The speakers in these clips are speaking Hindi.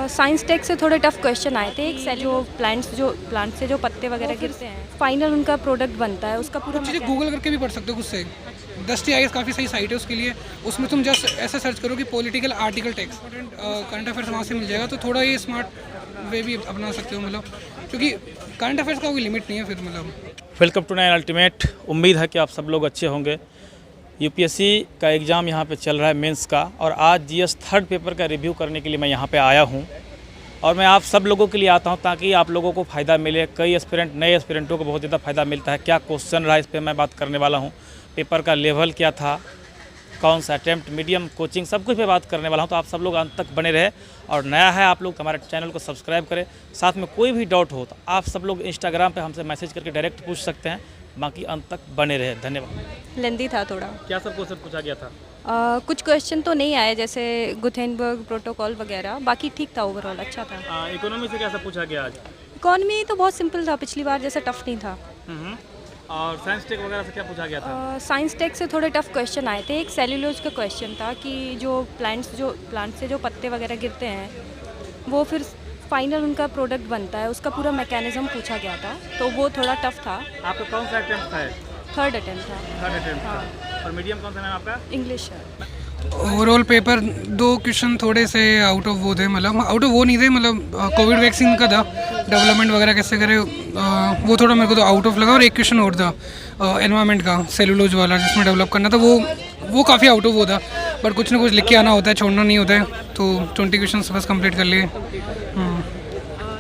साइंस टेक से थोड़े टफ क्वेश्चन आए थे। एक सेल प्लांट से जो पत्ते वगैरह गिरते हैं, फाइनल उनका प्रोडक्ट बनता है, उसका पूरा चीज़ें गूगल करके भी पढ़ सकते हो खुद से। 10TIS काफ़ी सही साइट है उसके लिए। उसमें तुम जस्ट ऐसा सर्च करो कि political article text, current affairs वहाँ से मिल जाएगा। तो थोड़ा ये स्मार्ट वे भी अपना सकते हो, मतलब क्योंकि करंट अफेयर्स का कोई लिमिट नहीं है फिर मतलब। Welcome to Nine Ultimate. उम्मीद है कि आप सब लोग अच्छे होंगे। यूपीएससी का एग्ज़ाम यहाँ पे चल रहा है मेंस का, और आज जीएस थर्ड पेपर का रिव्यू करने के लिए मैं यहाँ पे आया हूँ। और मैं आप सब लोगों के लिए आता हूँ ताकि आप लोगों को फ़ायदा मिले। कई एस्पिरेंट, नए एस्पिरेंटों को बहुत ज़्यादा फ़ायदा मिलता है। क्या क्वेश्चन रहा इस पर मैं बात करने वाला हूँ। पेपर का लेवल क्या था, कौन सा अटैम्प्ट, मीडियम, कोचिंग, सब कुछ पे बात करने वाला हूँ। तो आप सब लोग अंत तक बने रहे। और नया है आप लोग हमारे चैनल को सब्सक्राइब करें। साथ में कोई भी डाउट हो तो आप सब लोग इंस्टाग्राम पे हमसे मैसेज करके डायरेक्ट पूछ सकते हैं। बाकी अंत तक बने रहे। धन्यवाद। लेंदी था थोड़ा। क्या सब क्वेश्चन पूछा गया था? कुछ क्वेश्चन तो नहीं आए, जैसे गुथेनबर्ग प्रोटोकॉल वगैरह। बाकी ठीक था, ओवरऑल अच्छा था। इकोनॉमी से क्या सब पूछा गया आज? इकॉनमी तो बहुत सिंपल था, पिछली बार जैसा टफ नहीं था। और साइंस टेक वगैरह से क्या पूछा गया था? साइंस टेक से थोड़े टफ क्वेश्चन आए थे। एक सेल्यूलोज का क्वेश्चन था कि जो प्लांट से जो पत्ते वगैरह गिरते हैं, वो फिर फाइनल उनका प्रोडक्ट बनता है, उसका पूरा मैकेनिज्म पूछा गया था। तो वो थोड़ा टफ था। आपका कौन सा अटेम्प्ट था? थर्ड अटेम्प्ट था। थर्ड अटेम्प्ट था। और मीडियम कौन सा मैम आपका? इंग्लिश है। ओवरऑल पेपर 2 क्वेश्चन थोड़े से आउट ऑफ वो थे, मतलब आउट ऑफ वो नहीं थे, मतलब कोविड वैक्सीन का था, डेवलपमेंट वगैरह कैसे करे, वो थोड़ा मेरे को तो आउट ऑफ लगा। और एक क्वेश्चन और था एनवायरनमेंट का, सेलुलोज वाला, जिसमें डेवलप करना था, वो काफ़ी आउट ऑफ वो था। बट कुछ ना कुछ लिख के आना होता है, छोड़ना नहीं होता है। तो 20 क्वेश्चन बस कंप्लीट कर लिए।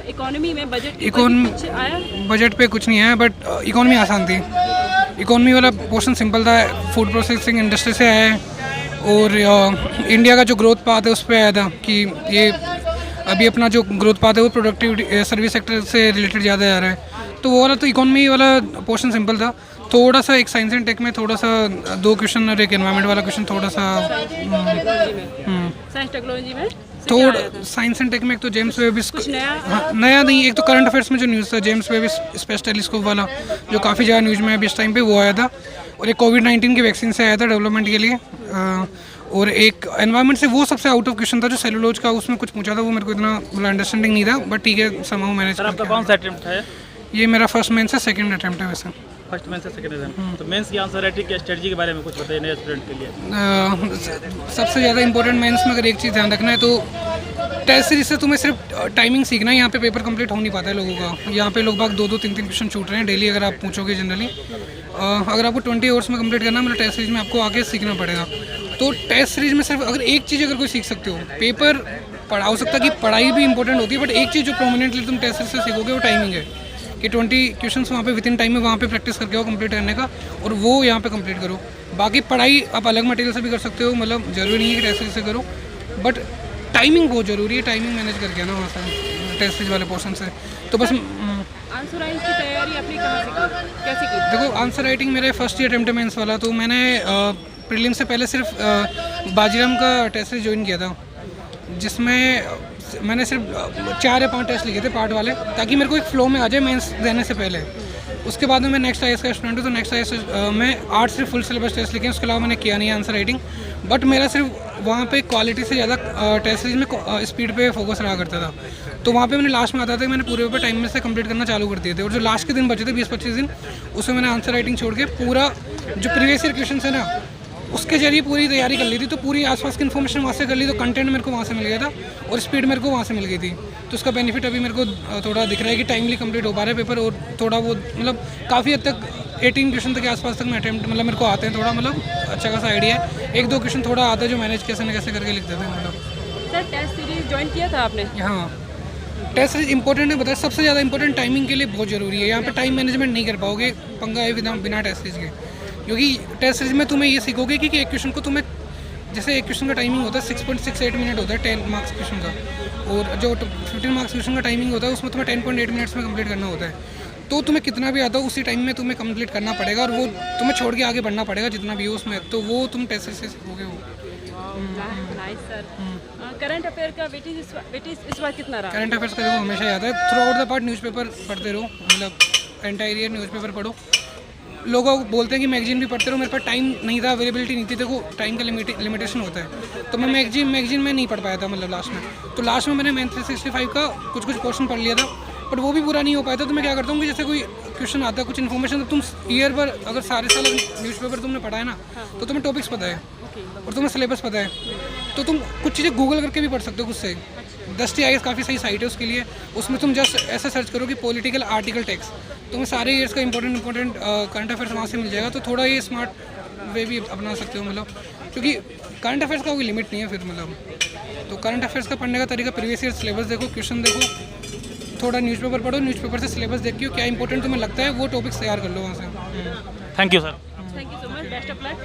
इकोनॉमी में बजट पे कुछ नहीं है, बट इकोनॉमी आसान थी। इकोनॉमी वाला पोर्शन सिंपल था, फूड प्रोसेसिंग इंडस्ट्री से आया है। और इंडिया का जो ग्रोथ पाथ है उस पर आया था कि ये अभी अपना जो ग्रोथ पाथ है वो प्रोडक्टिविटी सर्विस सेक्टर से रिलेटेड ज़्यादा जा रहा है। तो वो वाला तो इकोनॉमी वाला पोर्शन सिंपल था। थोड़ा सा एक साइंस एंड टेक में थोड़ा सा 2 क्वेश्चन और एक एनवायरनमेंट वाला क्वेश्चन थोड़ा सा साइंस टेक्नोलॉजी में थोड़ा। साइंस एंड टेक में एक तो जेम्स वेब नया नहीं, एक तो करंट अफेयर्स में जो न्यूज़ था जेम्स वेब स्पेस टेलीस्कोप वाला, जो काफ़ी ज़्यादा न्यूज़ में है अभी इस टाइम पे, वो आया था। और एक कोविड-19 की वैक्सीन से आया था डेवलपमेंट के लिए। और एक एनवायरनमेंट से वो सबसे आउट ऑफ क्वेश्चन था जो सेलुलोज का, उसमें कुछ पूछा था, वो मेरे को इतना मतलब अंडरस्टैंडिंग नहीं था। बट ठीक है, समहाउ मैनेज सर आपका कौन सा अटेम्प्ट है? ये मेरा फर्स्ट मेंस है, सेकंड अटेम्प्ट है वैसे। फर्स्ट मेंस से सेकंड एग्जाम। तो मेंस की आंसर राइटिंग की स्ट्रेटजी के बारे में कुछ बताइए नए स्टूडेंट के लिए। सबसे ज़्यादा इंपॉर्टेंट मेंस में अगर एक चीज़ ध्यान रखना है तो टेस्ट सीरीज से तुम्हें सिर्फ टाइमिंग सीखना है। यहाँ पे पेपर कंप्लीट हो नहीं पाता है लोगों का। यहाँ पे लोग बाग 2-2, 3-3 क्वेश्चन छूट रहे हैं डेली। अगर आप पूछोगे जनरली, अगर आपको 20 आवर्स में कंप्लीट करना है, मतलब टेस्ट सीरीज में आपको आगे सीखना पड़ेगा। तो टेस्ट सीरीज में सिर्फ अगर एक चीज़ अगर कोई सीख सकते हो, पेपर पढ़ा हो सकता है कि पढ़ाई भी इंपॉर्टेंट होती है, बट एक चीज़ जो प्रोमिनेंटली तुम टेस्ट सीरीज से सीखोगे वो टाइमिंग है कि 20 क्वेश्चंस वहाँ पे विद इन टाइम में वहाँ पे प्रैक्टिस करके आओ कंप्लीट करने का, और वो यहाँ पे कंप्लीट करो। बाकी पढ़ाई आप अलग मटेरियल से भी कर सकते हो, मतलब ज़रूरी नहीं है कि टेस्ट सीरीज से करो, बट टाइमिंग बहुत ज़रूरी है। टाइमिंग मैनेज करके आना वहाँ से टेस्ट सीरीज वाले पोर्शन से। तो बस आंसर राइटिंग की तैयारी आपने कहाँ से की, कैसे की? देखो, आंसर राइटिंग मेरे फर्स्ट ईयर अटेम्प्ट है मेंस वाला। तो मैंने प्रीलिम से पहले सिर्फ बाजीराम का टेस्ट सीरीज ज्वाइन किया था, जिसमें मैंने सिर्फ 4 या 5 टेस्ट लिखे थे पार्ट वाले, ताकि मेरे को एक फ्लो में आ जाए मेंस देने से पहले। उसके बाद में मैं नेक्स्ट आईएएस का स्टूडेंट हूँ, तो नेक्स्ट आईएएस में 8 सिर्फ फुल सिलेबस टेस्ट लिखे हैं। उसके अलावा मैंने किया नहीं आंसर राइटिंग। बट मेरा सिर्फ वहाँ पे क्वालिटी से ज़्यादा टेस्ट सीरीज में स्पीड पे फोकस रहा करता था। तो वहाँ पे मैंने लास्ट में आता था कि मैंने पूरे पेपर टाइम में से कंप्लीट करना चालू कर दिए थे। और जो लास्ट के दिन बचे थे 20-25 दिन, उसमें मैंने आंसर राइटिंग छोड़ के पूरा जो प्रीवियस ईयर क्वेश्चन है ना, उसके जरिए पूरी तैयारी कर ली थी। तो पूरी आसपास की इन्फॉर्मेशन वहाँ से कर ली, तो कंटेंट मेरे को वहाँ से मिल गया था और स्पीड मेरे को वहाँ से मिल गई थी। तो उसका बेनिफिट अभी मेरे को थोड़ा दिख रहा है कि टाइमली कंप्लीट हो पा रहा है पेपर। और थोड़ा वो मतलब काफ़ी हद तक 18 क्वेश्चन तक के आसपास तक मैं अटेम्प्ट मतलब मेरे को आते हैं, थोड़ा मतलब अच्छा खासा आइडिया है। 1-2 क्वेश्चन थोड़ा आता है जो मैनेज कैसे न कैसे करके लिख देते हैं मतलब। सर टेस्ट सीरीज ज्वाइन किया था आपने? हाँ, टेस्ट सीरीज इंपॉर्टेंट है, बताया सबसे ज़्यादा इंपॉर्टेंट टाइमिंग के लिए बहुत ज़रूरी है। यहाँ पे टाइम मैनेजमेंट नहीं कर पाओगे, पंगा है बिना टेस्ट सीरीज के। क्योंकि टेस्ट सीरीज में तुम्हें ये सीखोगे कि एक क्वेश्चन को तुम्हें, जैसे एक क्वेश्चन का टाइमिंग होता है 6.68 मिनट होता है 10 मार्क्स क्वेश्चन का, और जो 15 मार्क्स क्वेश्चन का टाइमिंग होता है उसमें तुम्हें 10.8 मिनट्स में कंप्लीट करना होता है। तो तुम्हें कितना भी आता हो उसी टाइम में तुम्हें कंप्लीट करना पड़ेगा, और वो तुम्हें छोड़ के आगे बढ़ना पड़ेगा जितना भी हो उसमें। तो वो तुम टेस्ट सीरीज से सीखोगे वो। Nice sir. करंट अफेयर का वेटेज इस बार कितना रहा? करंट अफेयर्स का देखो हमेशा याद है, through out the part newspaper पढ़ते रहो, मतलब एंटायर ईयर न्यूज़पेपर पढ़ो। लोग बोलते हैं कि मैगजीन भी पढ़ते रहो, मेरे पास टाइम नहीं था, अवेलेबिलिटी नहीं थी, देखो टाइम का लिमिटेशन होता है, तो मैं मैगजीन में नहीं पढ़ पाया था, मतलब लास्ट में। तो लास्ट में मैंने मैथ 365 का कुछ पोर्शन पढ़ लिया था, बट वो भी पूरा नहीं हो पाया था। तो मैं क्या करता हूँ कि जैसे कोई क्वेश्चन आता है, कुछ इन्फॉर्मेशन, तो तुम ईयर पर अगर सारे साल न्यूज़पेपर तुमने पढ़ा है ना, तो तुम्हें टॉपिक्स पता है और तुम्हें सिलेबस पता है, तो तुम कुछ चीज़ें गूगल करके भी पढ़ सकते हो खुद से। DustIS काफ़ी सही साइट है उसके लिए, उसमें तुम जस्ट ऐसा सर्च करो कि पॉलिटिकल आर्टिकल टेक्स्ट, तुम्हें सारे ईयर्स का इंपॉर्टेंट करंट अफेयर्स वहाँ से मिल जाएगा। तो थोड़ा ये स्मार्ट वे भी अपना सकते हो, मतलब क्योंकि करंट अफेयर्स का कोई लिमिट नहीं है फिर, मतलब तो करंट अफेयर्स का पढ़ने का तरीका प्रीवियस ईयर सिलेबस देखो, क्वेश्चन देखो, थोड़ा न्यूज़पेपर पढ़ो, न्यूज़पेपर से सिलेबस देखियो, क्या इंपॉर्टेंट तुम्हें लगता है वो टॉपिक्स तैयार कर लो वहाँ से। Thank you sir. Thank you so much, best of luck.